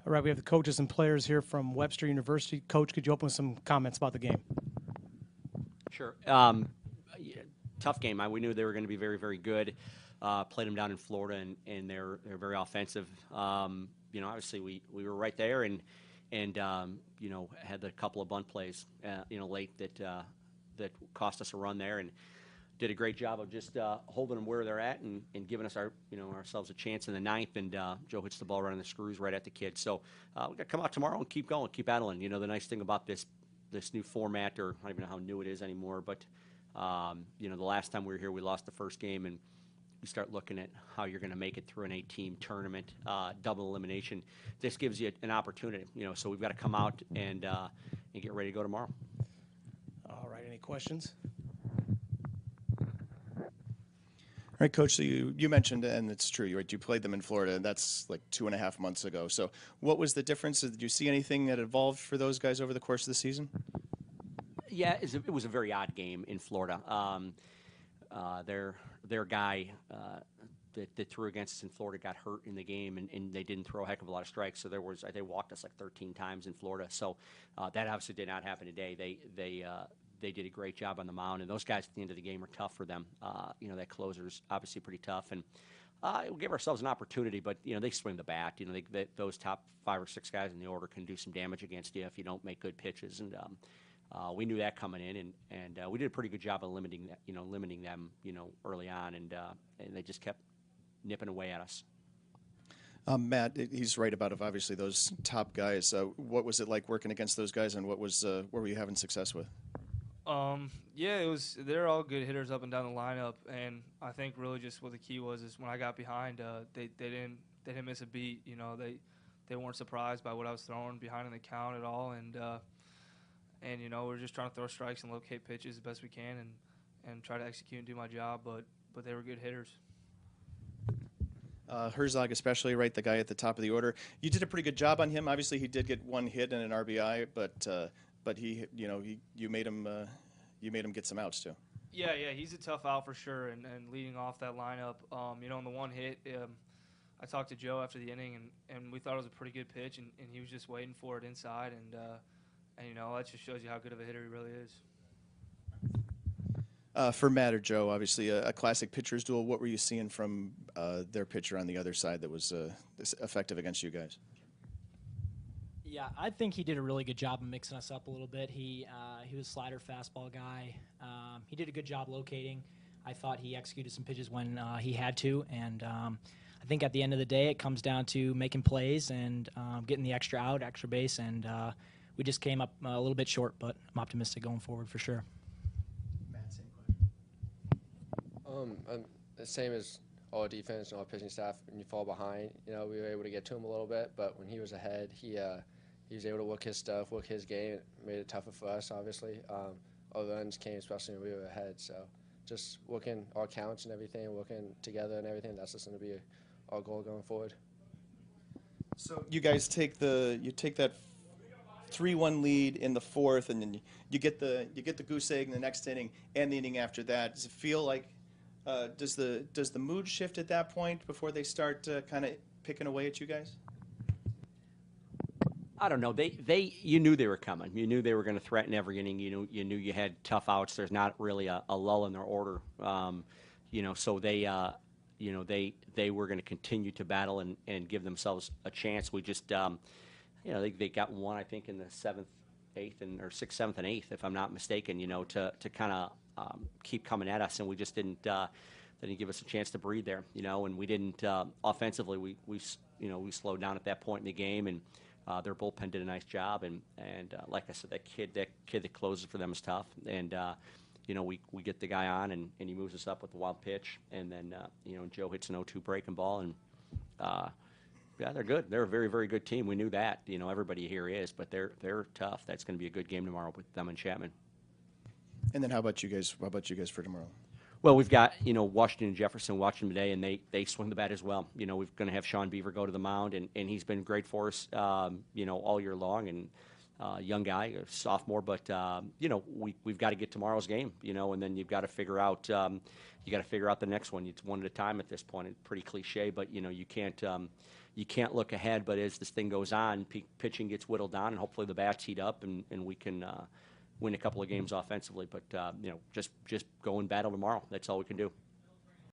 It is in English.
All right, we have the coaches and players here from Webster University. Coach, could you open with some comments about the game? Sure. Yeah, tough game. We knew they were going to be very, very good. Played them down in Florida, and they're very offensive. Obviously we were right there, and had a couple of bunt plays, late that cost us a run there, and did a great job of just holding them where they're at and giving us ourselves a chance in the ninth. And Joe hits the ball right on the screws right at the kid. So we got to come out tomorrow and keep going, keep battling. The nice thing about this new format, or I don't even know how new it is anymore, but the last time we were here, we lost the first game, and you start looking at how you're going to make it through an 8-team tournament, double elimination. This gives you an opportunity, so we've got to come out and get ready to go tomorrow. All right, any questions? All right, Coach, so you mentioned, and it's true, you played them in Florida, and that's like 2.5 months ago. So what was the difference? Did you see anything that evolved for those guys over the course of the season? Yeah, it was a very odd game in Florida. Their guy that threw against us in Florida got hurt in the game, and they didn't throw a heck of a lot of strikes. So they walked us like 13 times in Florida. So that obviously did not happen today. They did a great job on the mound, and those guys at the end of the game are tough for them. That closer's obviously pretty tough, and we'll give ourselves an opportunity. But they swing the bat. Those top 5 or 6 guys in the order can do some damage against you if you don't make good pitches, and we knew that coming in, and we did a pretty good job of limiting them, early on, and they just kept nipping away at us. Matt, he's right about obviously those top guys. What was it like working against those guys, and what were you having success with? Yeah, they're all good hitters up and down the lineup, and I think really just what the key was is when I got behind, they didn't miss a beat. They weren't surprised by what I was throwing behind in the count at all, and we're just trying to throw strikes and locate pitches as best we can, and try to execute and do my job. But they were good hitters. Herzog especially, right, the guy at the top of the order. You did a pretty good job on him. Obviously, he did get 1 hit and an RBI, but he you made him get some outs too. Yeah, he's a tough out for sure, and leading off that lineup, in the 1 hit, I talked to Joe after the inning, and we thought it was a pretty good pitch, and he was just waiting for it inside, and that just shows you how good of a hitter he really is. For Matt or Joe, obviously a classic pitcher's duel. What were you seeing from their pitcher on the other side that was effective against you guys? Yeah, I think he did a really good job of mixing us up a little bit. He was a slider fastball guy. He did a good job locating. I thought he executed some pitches when he had to, and I think at the end of the day it comes down to making plays and getting the extra out, extra base, and we just came up a little bit short, but I'm optimistic going forward for sure. Matt, same question. The same as all defense and all pitching staff. When you fall behind, we were able to get to him a little bit, but when he was ahead, he was able to work his stuff, work his game. It made it tougher for us, obviously. All the runs came, especially when we were ahead. So just working all counts and everything, working together and everything, that's just going to be our goal going forward. So you guys take that 3-1 lead in the 4th, and then you get the goose egg in the next inning and the inning after that. Does it feel like does the mood shift at that point before they start kind of picking away at you guys? I don't know. You knew they were coming. You knew they were going to threaten every inning. You knew you had tough outs. There's not really a lull in their order. So they were going to continue to battle and give themselves a chance. We just they got one, I think, in the 7th, 8th, or 6th, 7th, and 8th, if I'm not mistaken. To kind of keep coming at us, and we just didn't give us a chance to breathe there. And we didn't offensively. We slowed down at that point in the game, and their bullpen did a nice job. And like I said, that kid that closes for them is tough. And we get the guy on, and he moves us up with the wild pitch, and then Joe hits an 0-2 breaking ball, and yeah, they're good. They're a very, very good team. We knew that. Everybody here is, but they're tough. That's going to be a good game tomorrow with them and Chapman. And then how about you guys? How about you guys for tomorrow? Well, we've got Washington and Jefferson watching today, and they swing the bat as well. We're going to have Sean Beaver go to the mound, and he's been great for us all year long, and young guy, a sophomore, but we've got to get tomorrow's game, and then you've got to figure out the next one. It's one at a time at this point. It's pretty cliche, but you can't look ahead. But as this thing goes on, pitching gets whittled down, and hopefully the bats heat up, and we can win a couple of games offensively. But just go and battle tomorrow. That's all we can do.